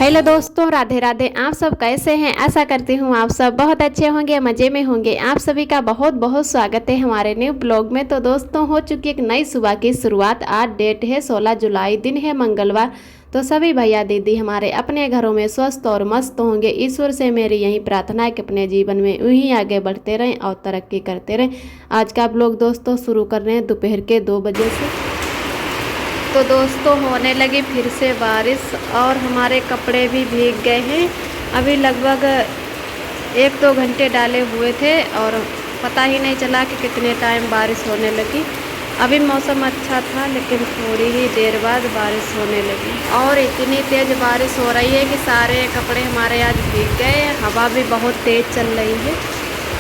Hello दोस्तों, राधे राधे। आप सब कैसे हैं? आशा करती हूँ आप सब बहुत अच्छे होंगे, मज़े में होंगे। आप सभी का बहुत बहुत स्वागत है हमारे न्यू ब्लॉग में। तो दोस्तों, हो चुकी एक नई सुबह की शुरुआत। आज डेट है 16 जुलाई, दिन है मंगलवार। तो सभी भैया दीदी हमारे अपने घरों में स्वस्थ और मस्त होंगे। ईश्वर से मेरी यही प्रार्थना है कि अपने जीवन में यूँ ही आगे बढ़ते रहें और तरक्की करते रहें। आज का ब्लॉग दोस्तों शुरू कर रहे हैं दोपहर के 2 बजे से। तो दोस्तों, होने लगी फिर से बारिश और हमारे कपड़े भी भीग गए हैं। अभी लगभग 1-2 घंटे डाले हुए थे और पता ही नहीं चला कि कितने टाइम बारिश होने लगी। अभी मौसम अच्छा था, लेकिन थोड़ी ही देर बाद बारिश होने लगी और इतनी तेज़ बारिश हो रही है कि सारे कपड़े हमारे आज भीग गए। हवा भी बहुत तेज़ चल रही है।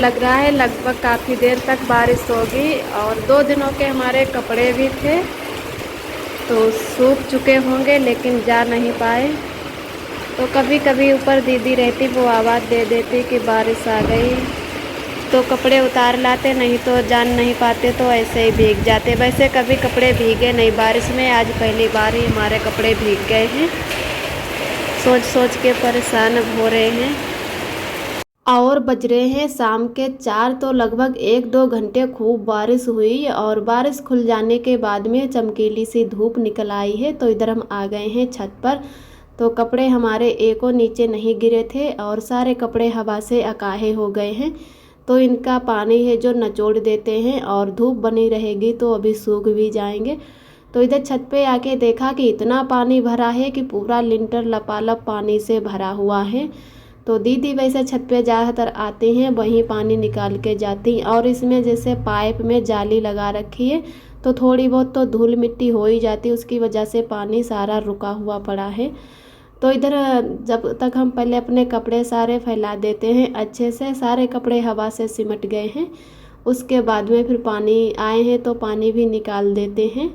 लग रहा है लगभग काफ़ी देर तक बारिश होगी और 2 दिनों के हमारे कपड़े भी थे तो सूख चुके होंगे, लेकिन जा नहीं पाए। तो कभी कभी ऊपर दीदी रहती, वो आवाज़ दे देती कि बारिश आ गई, तो कपड़े उतार लाते, नहीं तो जान नहीं पाते, तो ऐसे ही भीग जाते। वैसे कभी कपड़े भीगे नहीं बारिश में, आज पहली बार ही हमारे कपड़े भीग गए हैं। सोच सोच के परेशान हो रहे हैं। और बज रहे हैं शाम के 4। तो लगभग 1-2 घंटे खूब बारिश हुई और बारिश खुल जाने के बाद में चमकीली सी धूप निकल आई है। तो इधर हम आ गए हैं छत पर। तो कपड़े हमारे एको नीचे नहीं गिरे थे और सारे कपड़े हवा से अकाहे हो गए हैं। तो इनका पानी है जो निचोड़ देते हैं और धूप बनी रहेगी तो अभी सूख भी जाएंगे। तो इधर छत पे आके देखा कि इतना पानी भरा है कि पूरा लिंटर लपालप पानी से भरा हुआ है। तो दीदी वैसे छत पे ज़्यादातर आते हैं, वहीं पानी निकाल के जाती। और इसमें जैसे पाइप में जाली लगा रखी है, तो थोड़ी बहुत तो धूल मिट्टी हो ही जाती, उसकी वजह से पानी सारा रुका हुआ पड़ा है। तो इधर जब तक हम पहले अपने कपड़े सारे फैला देते हैं अच्छे से, सारे कपड़े हवा से सिमट गए हैं। उसके बाद में फिर पानी आए हैं तो पानी भी निकाल देते हैं।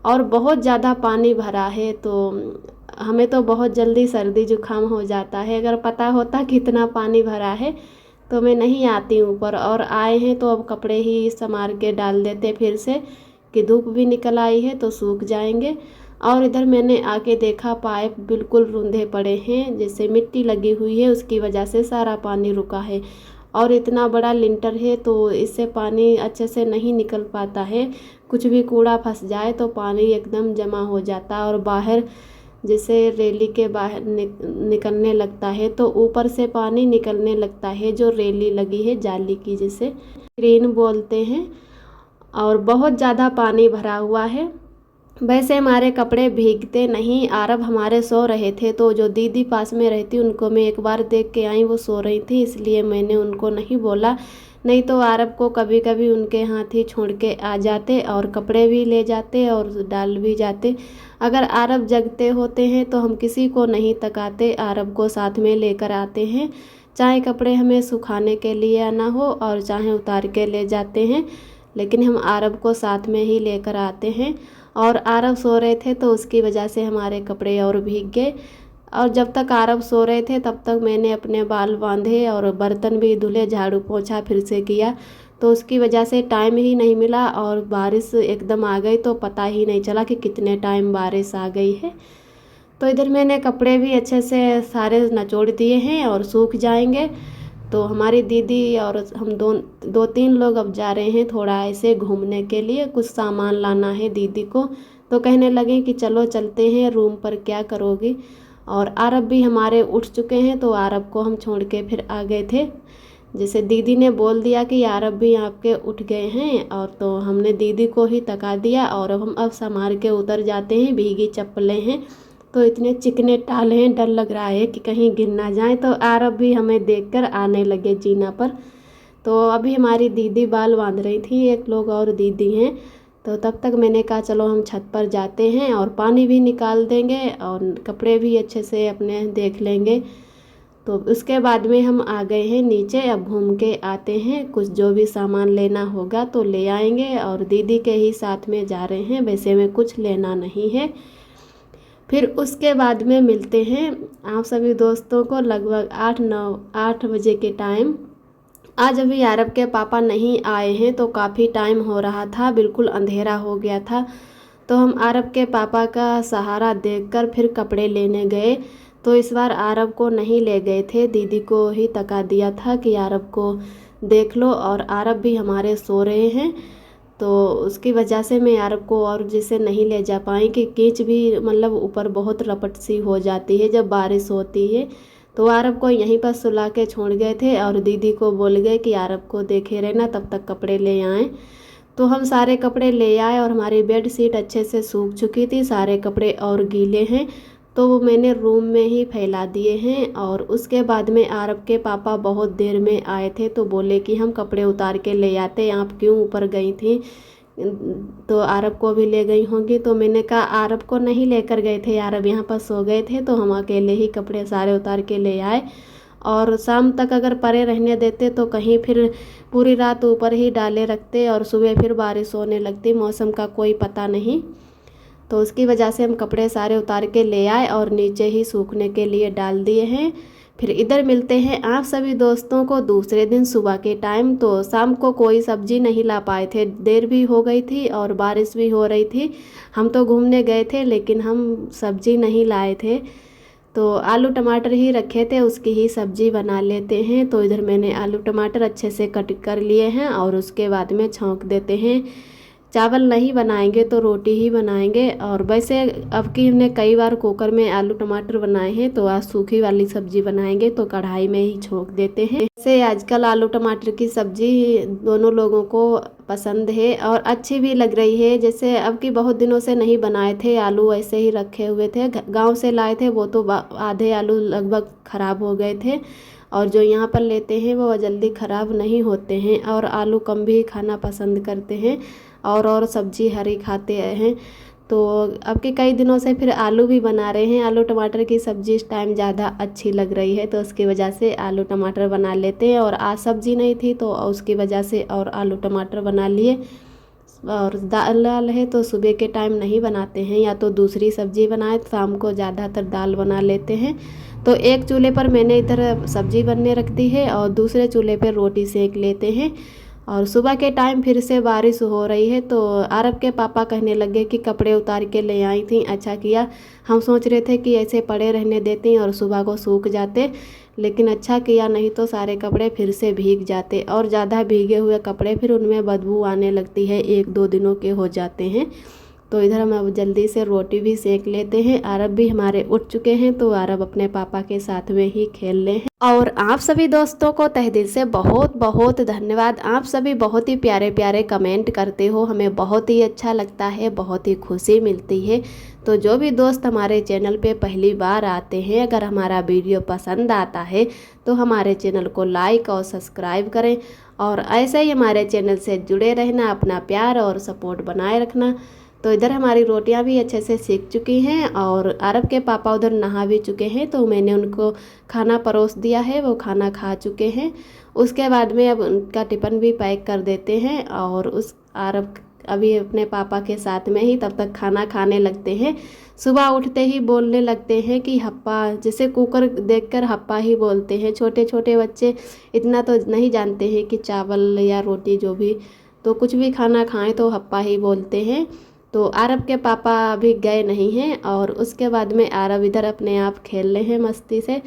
और बहुत ज़्यादा पानी भरा है तो हमें तो बहुत जल्दी सर्दी जुकाम हो जाता है। अगर पता होता कितना पानी भरा है तो मैं नहीं आती ऊपर। और आए हैं तो अब कपड़े ही संभाल के डाल देते फिर से, कि धूप भी निकल आई है तो सूख जाएंगे। और इधर मैंने आके देखा पाइप बिल्कुल रूंधे पड़े हैं, जैसे मिट्टी लगी हुई है, उसकी वजह से सारा पानी रुका है। और इतना बड़ा लिंटर है तो इससे पानी अच्छे से नहीं निकल पाता है। कुछ भी कूड़ा फंस जाए तो पानी एकदम जमा हो जाता है और बाहर जैसे रेली के बाहर निकलने लगता है, तो ऊपर से पानी निकलने लगता है, जो रेली लगी है जाली की, जिसे क्रेन बोलते हैं। और बहुत ज़्यादा पानी भरा हुआ है। वैसे हमारे कपड़े भीगते नहीं। आरब हमारे सो रहे थे, तो जो दीदी पास में रहती उनको मैं एक बार देख के आई, वो सो रही थी, इसलिए मैंने उनको नहीं बोला। नहीं तो आरब को कभी कभी उनके हाथ ही छोड़ के आ जाते और कपड़े भी ले जाते और डाल भी जाते। अगर आरब जगते होते हैं तो हम किसी को नहीं तकाते, आरब को साथ में लेकर आते हैं, चाहे कपड़े हमें सुखाने के लिए आना हो और चाहे उतार के ले जाते हैं, लेकिन हम आरब को साथ में ही लेकर आते हैं। और आरब सो रहे थे तो उसकी वजह से हमारे कपड़े और भीग गए। और जब तक आरब सो रहे थे तब तक मैंने अपने बाल बांधे और बर्तन भी धुले, झाड़ू पोछा फिर से किया। तो उसकी वजह से टाइम ही नहीं मिला और बारिश एकदम आ गई, तो पता ही नहीं चला कि कितने टाइम बारिश आ गई है। तो इधर मैंने कपड़े भी अच्छे से सारे निचोड़ दिए हैं और सूख जाएंगे। तो हमारी दीदी और हम 2-3 लोग अब जा रहे हैं थोड़ा ऐसे घूमने के लिए, कुछ सामान लाना है दीदी को। तो कहने लगे कि चलो चलते हैं, रूम पर क्या करोगी। और आरब भी हमारे उठ चुके हैं, तो आरब को हम छोड़ के फिर आ गए थे। जैसे दीदी ने बोल दिया कि आरब भी आपके उठ गए हैं, और तो हमने दीदी को ही तका दिया। और अब संभाल के उतर जाते हैं। भीगी चप्पलें हैं तो इतने चिकने टाल हैं, डर लग रहा है कि कहीं गिर ना जाए। तो आरब भी हमें देखकर आने लगे जीना पर। तो अभी हमारी दीदी बाल बांध रही थी, एक लोग और दीदी हैं। तो तब तक मैंने कहा चलो हम छत पर जाते हैं और पानी भी निकाल देंगे और कपड़े भी अच्छे से अपने देख लेंगे। तो उसके बाद में हम आ गए हैं नीचे। अब घूम के आते हैं, कुछ जो भी सामान लेना होगा तो ले आएंगे। और दीदी के ही साथ में जा रहे हैं, वैसे में कुछ लेना नहीं है। फिर उसके बाद में मिलते हैं आप सभी दोस्तों को लगभग 8 बजे के टाइम। आज अभी आरब के पापा नहीं आए हैं, तो काफ़ी टाइम हो रहा था, बिल्कुल अंधेरा हो गया था। तो हम आरब के पापा का सहारा देखकर फिर कपड़े लेने गए। तो इस बार आरब को नहीं ले गए थे, दीदी को ही तका दिया था कि आरब को देख लो, और आरब भी हमारे सो रहे हैं। तो उसकी वजह से मैं आरब को और जिसे नहीं ले जा पाई कि कीच भी मतलब ऊपर बहुत रपट सी हो जाती है जब बारिश होती है। तो आरब को यहीं पर सुला के छोड़ गए थे और दीदी को बोल गए कि आरब को देखे रहना, तब तक कपड़े ले आएँ। तो हम सारे कपड़े ले आए और हमारी बेड शीट अच्छे से सूख चुकी थी, सारे कपड़े और गीले हैं तो वो मैंने रूम में ही फैला दिए हैं। और उसके बाद में आरब के पापा बहुत देर में आए थे तो बोले कि हम कपड़े उतार के ले आते, आप क्यों ऊपर गई थी, तो आरब को भी ले गई होंगी। तो मैंने कहा आरब को नहीं लेकर गए थे, आरब यहाँ पर सो गए थे, तो हम अकेले ही कपड़े सारे उतार के ले आए। और शाम तक अगर परे रहने देते तो कहीं फिर पूरी रात ऊपर ही डाले रखते और सुबह फिर बारिश होने लगती, मौसम का कोई पता नहीं। तो उसकी वजह से हम कपड़े सारे उतार के ले आए और नीचे ही सूखने के लिए डाल दिए हैं। फिर इधर मिलते हैं आप सभी दोस्तों को दूसरे दिन सुबह के टाइम। तो शाम को कोई सब्जी नहीं ला पाए थे, देर भी हो गई थी और बारिश भी हो रही थी। हम तो घूमने गए थे लेकिन हम सब्जी नहीं लाए थे, तो आलू टमाटर ही रखे थे, उसकी ही सब्जी बना लेते हैं। तो इधर मैंने आलू टमाटर अच्छे से कट कर लिए हैं और उसके बाद में छौंक देते हैं। चावल नहीं बनाएंगे तो रोटी ही बनाएंगे। और वैसे अब की हमने कई बार कुकर में आलू टमाटर बनाए हैं, तो आज सूखी वाली सब्जी बनाएंगे तो कढ़ाई में ही छोंक देते हैं। वैसे आजकल आलू टमाटर की सब्जी दोनों लोगों को पसंद है और अच्छी भी लग रही है। जैसे अब की बहुत दिनों से नहीं बनाए थे, आलू ऐसे ही रखे हुए थे, गांव से लाए थे वो तो आधे आलू लगभग ख़राब हो गए थे, और जो यहाँ पर लेते हैं वो जल्दी ख़राब नहीं होते हैं और आलू कम भी खाना पसंद करते हैं और सब्जी हरी खाते हैं। तो अब के कई दिनों से फिर आलू भी बना रहे हैं, आलू टमाटर की सब्ज़ी इस टाइम ज़्यादा अच्छी लग रही है तो उसकी वजह से आलू टमाटर बना लेते हैं। और आज सब्ज़ी नहीं थी तो उसकी वजह से और आलू टमाटर बना लिए। और दाल है तो सुबह के टाइम नहीं बनाते हैं, या तो दूसरी सब्ज़ी बनाए, शाम को ज़्यादातर दाल बना लेते हैं। तो एक चूल्हे पर मैंने इधर सब्ज़ी बनने रख दी है और दूसरे चूल्हे पर रोटी सेक लेते हैं। और सुबह के टाइम फिर से बारिश हो रही है तो आरब के पापा कहने लगे कि कपड़े उतार के ले आई थी, अच्छा किया, हम सोच रहे थे कि ऐसे पड़े रहने देती और सुबह को सूख जाते, लेकिन अच्छा किया, नहीं तो सारे कपड़े फिर से भीग जाते और ज़्यादा भीगे हुए कपड़े फिर उनमें बदबू आने लगती है, 1-2 दिनों के हो जाते हैं। तो इधर हम अब जल्दी से रोटी भी सेक लेते हैं। आरब भी हमारे उठ चुके हैं तो आरब अपने पापा के साथ में ही खेल रहे हैं। और आप सभी दोस्तों को तहे दिल से बहुत बहुत धन्यवाद, आप सभी बहुत ही प्यारे प्यारे कमेंट करते हो, हमें बहुत ही अच्छा लगता है, बहुत ही खुशी मिलती है। तो जो भी दोस्त हमारे चैनल पे पहली बार आते हैं, अगर हमारा वीडियो पसंद आता है तो हमारे चैनल को लाइक और सब्सक्राइब करें और ऐसे ही हमारे चैनल से जुड़े रहना, अपना प्यार और सपोर्ट बनाए रखना। तो इधर हमारी रोटियां भी अच्छे से सीख चुकी हैं और अरब के पापा उधर नहा भी चुके हैं, तो मैंने उनको खाना परोस दिया है, वो खाना खा चुके हैं। उसके बाद में अब उनका टिफ़िन भी पैक कर देते हैं और उस अरब अभी अपने पापा के साथ में ही तब तक खाना खाने लगते हैं। सुबह उठते ही बोलने लगते हैं कि हप्पा, जैसे कुकर देखकर हप्पा ही बोलते हैं। छोटे छोटे बच्चे इतना तो नहीं जानते हैं कि चावल या रोटी जो भी, तो कुछ भी खाना खाएं तो हप्पा ही बोलते हैं। तो आरब के पापा अभी गए नहीं हैं और उसके बाद में आरब इधर अपने आप खेल रहे हैं मस्ती से।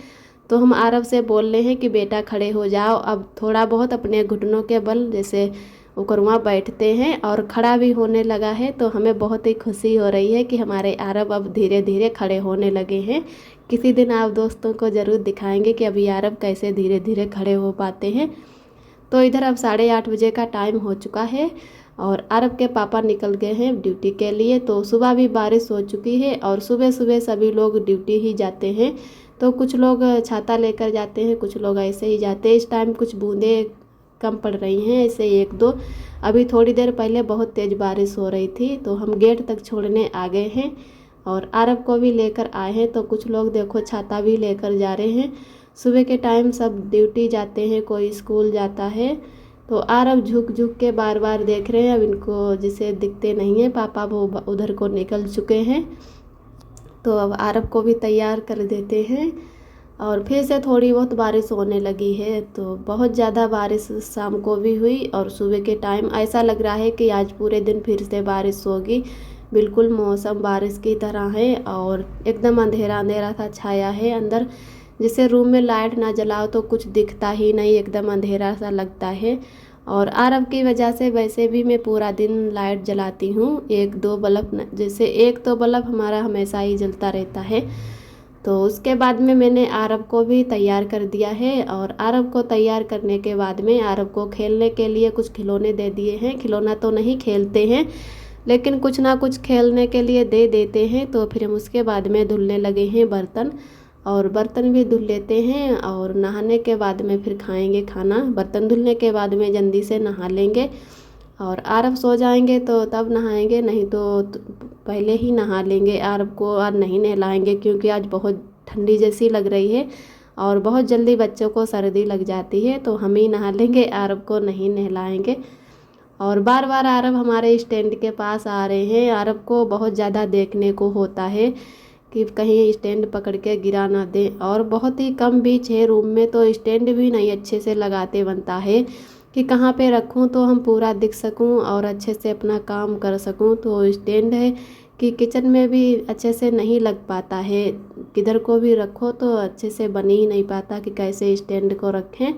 तो हम आरब से बोल रहे हैं कि बेटा खड़े हो जाओ, अब थोड़ा बहुत अपने घुटनों के बल जैसे उकरुआ बैठते हैं और खड़ा भी होने लगा है। तो हमें बहुत ही खुशी हो रही है कि हमारे आरब अब धीरे धीरे खड़े होने लगे हैं। किसी दिन आप दोस्तों को ज़रूर दिखाएंगे कि अभी आरब कैसे धीरे धीरे खड़े हो पाते हैं। तो इधर अब 8:30 बजे का टाइम हो चुका है और अरब के पापा निकल गए हैं ड्यूटी के लिए। तो सुबह भी बारिश हो चुकी है और सुबह सुबह सभी लोग ड्यूटी ही जाते हैं। तो कुछ लोग छाता लेकर जाते हैं, कुछ लोग ऐसे ही जाते हैं। इस टाइम कुछ बूंदें कम पड़ रही हैं, ऐसे 1-2। अभी थोड़ी देर पहले बहुत तेज़ बारिश हो रही थी। तो हम गेट तक छोड़ने आ गए हैं और अरब को भी लेकर आए हैं। तो कुछ लोग देखो छाता भी लेकर जा रहे हैं। सुबह के टाइम सब ड्यूटी जाते हैं, कोई स्कूल जाता है। तो आरब झुक झुक के बार बार देख रहे हैं, अब इनको जिसे दिखते नहीं है पापा वो उधर को निकल चुके हैं। तो अब आरब को भी तैयार कर देते हैं और फिर से थोड़ी बहुत बारिश होने लगी है। तो बहुत ज़्यादा बारिश शाम को भी हुई और सुबह के टाइम ऐसा लग रहा है कि आज पूरे दिन फिर से बारिश होगी। बिल्कुल मौसम बारिश की तरह है और एकदम अंधेरा अंधेरा सा छाया है अंदर। जैसे रूम में लाइट ना जलाओ तो कुछ दिखता ही नहीं, एकदम अंधेरा सा लगता है। और आरव की वजह से वैसे भी मैं पूरा दिन लाइट जलाती हूँ, एक दो बल्ब, जैसे एक तो बल्ब हमारा हमेशा ही जलता रहता है। तो उसके बाद में मैंने आरव को भी तैयार कर दिया है। और आरव को तैयार करने के बाद में आरव को खेलने के लिए कुछ खिलौने दे दिए हैं। खिलौना तो नहीं खेलते हैं, लेकिन कुछ ना कुछ खेलने के लिए दे देते हैं। तो फिर हम उसके बाद में धुलने लगे हैं बर्तन, और बर्तन भी धुल लेते हैं और नहाने के बाद में फिर खाएंगे खाना। बर्तन धुलने के बाद में जल्दी से नहा लेंगे और आरव सो जाएंगे तो तब नहाएंगे, नहीं तो पहले ही नहा लेंगे। आरव को आज नहीं नहलाएंगे क्योंकि आज बहुत ठंडी जैसी लग रही है और बहुत जल्दी बच्चों को सर्दी लग जाती है, तो हम ही नहा लेंगे, आरव को नहीं नहलाएंगे। और बार बार आरव हमारे स्टैंड के पास आ रहे हैं। आरव को बहुत ज़्यादा देखने को होता है कि कहीं स्टैंड पकड़ के गिरा ना दे। और बहुत ही कम बीच है रूम में, तो स्टैंड भी नहीं अच्छे से लगाते बनता है कि कहाँ पे रखूँ तो हम पूरा दिख सकूँ और अच्छे से अपना काम कर सकूँ। तो स्टैंड है कि किचन में भी अच्छे से नहीं लग पाता है, किधर को भी रखो तो अच्छे से बन ही नहीं पाता कि कैसे स्टैंड को रखें।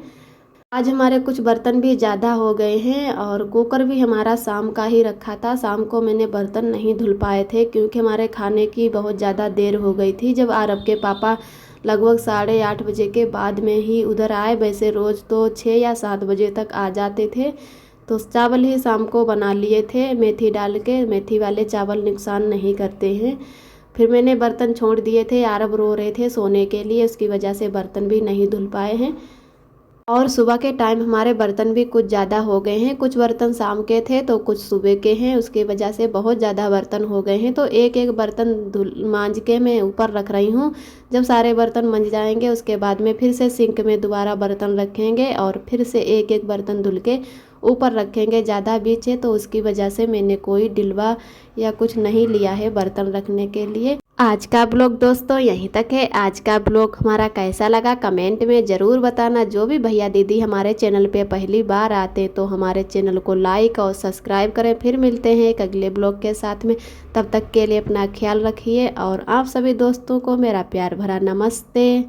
आज हमारे कुछ बर्तन भी ज़्यादा हो गए हैं और कुकर भी हमारा शाम का ही रखा था। शाम को मैंने बर्तन नहीं धुल पाए थे क्योंकि हमारे खाने की बहुत ज़्यादा देर हो गई थी। जब आरव के पापा लगभग 8:30 बजे के बाद में ही उधर आए, वैसे रोज़ तो 6 या 7 बजे तक आ जाते थे। तो चावल ही शाम को बना लिए थे मेथी डाल के। मेथी वाले चावल नुकसान नहीं करते हैं। फिर मैंने बर्तन छोड़ दिए थे, आरव रो रहे थे सोने के लिए, उसकी वजह से बर्तन भी नहीं धुल पाए हैं। और सुबह के टाइम हमारे बर्तन भी कुछ ज़्यादा हो गए हैं, कुछ बर्तन शाम के थे तो कुछ सुबह के हैं, उसकी वजह से बहुत ज़्यादा बर्तन हो गए हैं। तो एक एक बर्तन मांज के मैं ऊपर रख रही हूँ। जब सारे बर्तन मंज जाएंगे उसके बाद में फिर से सिंक में दोबारा बर्तन रखेंगे और फिर से एक एक बर्तन धुल के ऊपर रखेंगे। ज़्यादा बीच है तो उसकी वजह से मैंने कोई डिलवा या कुछ नहीं लिया है बर्तन रखने के लिए। आज का ब्लॉग दोस्तों यहीं तक है। आज का ब्लॉग हमारा कैसा लगा कमेंट में ज़रूर बताना। जो भी भैया दीदी हमारे चैनल पे पहली बार आते तो हमारे चैनल को लाइक और सब्सक्राइब करें। फिर मिलते हैं एक अगले ब्लॉग के साथ में, तब तक के लिए अपना ख्याल रखिए और आप सभी दोस्तों को मेरा प्यार भरा नमस्ते।